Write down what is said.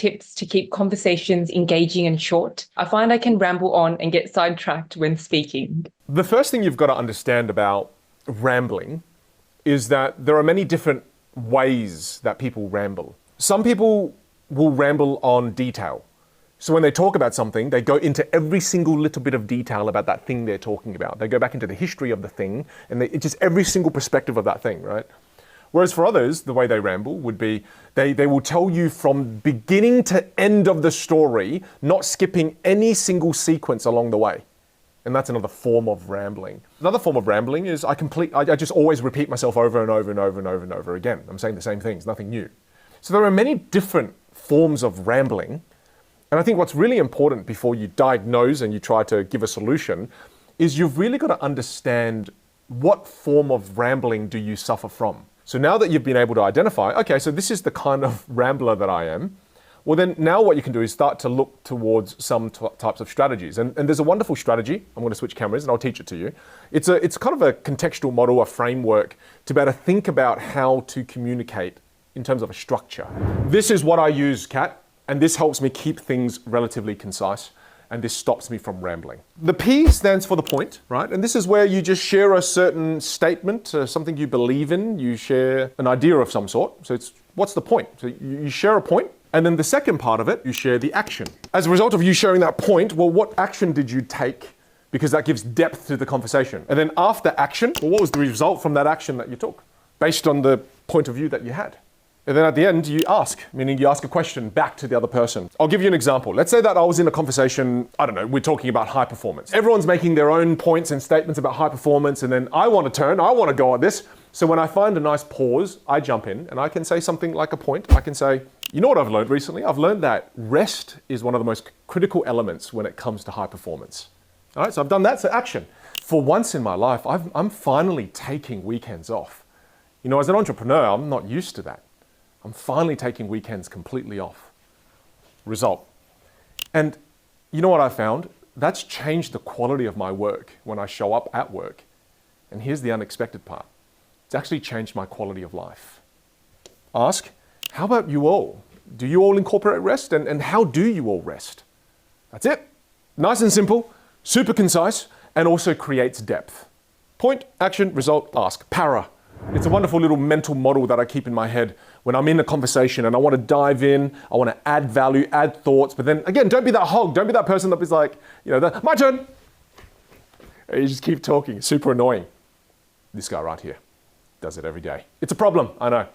tips to keep conversations engaging and short? I find I can ramble on and get sidetracked when speaking. The first thing you've got to understand about rambling is that there are many different ways that people ramble. Some people will ramble on detail. So when they talk about something, they go into every single little bit of detail about that thing they're talking about. They go back into the history of the thing and it's just every single perspective of that thing, right? Whereas for others, the way they ramble would be they will tell you from beginning to end of the story, not skipping any single sequence along the way. And that's another form of rambling. Another form of rambling is I just always repeat myself over and over and over and over and over again. I'm saying the same things, nothing new. So there are many different forms of rambling. And I think what's really important before you diagnose and you try to give a solution is you've really got to understand what form of rambling do you suffer from. So now that you've been able to identify, okay, so this is the kind of rambler that I am, well then now what you can do is start to look towards some types of strategies. And there's a wonderful strategy. I'm going to switch cameras and I'll teach it to you. It's kind of a contextual model, a framework to be able to think about how to communicate in terms of a structure. This is what I use, Kat, and this helps me keep things relatively concise. And this stops me from rambling. The P stands for the point, right? And this is where you just share a certain statement, something you believe in, you share an idea of some sort. So what's the point? So you share a point, and then the second part of it, you share the action. As a result of you sharing that point, well, what action did you take? Because that gives depth to the conversation. And then after action, well, what was the result from that action that you took? Based on the point of view that you had. And then at the end, you ask, meaning you ask a question back to the other person. I'll give you an example. Let's say that I was in a conversation, I don't know, we're talking about high performance. Everyone's making their own points and statements about high performance, and then I want to go at this. So when I find a nice pause, I jump in and I can say something like a point. I can say, you know what I've learned recently? I've learned that rest is one of the most critical elements when it comes to high performance. All right, so I've done that, so action. For once in my life, I'm finally taking weekends off. You know, as an entrepreneur, I'm not used to that. I'm finally taking weekends completely off. Result. And you know what I found? That's changed the quality of my work when I show up at work. And here's the unexpected part. It's actually changed my quality of life. Ask, how about you all? Do you all incorporate rest? And how do you all rest? That's it. Nice and simple, super concise, and also creates depth. Point, action, result, ask. Para. It's a wonderful little mental model that I keep in my head when I'm in a conversation and I want to dive in, I want to add value, add thoughts, but then again, don't be that hog, don't be that person that is like, my turn. And you just keep talking, super annoying. This guy right here does it every day. It's a problem, I know.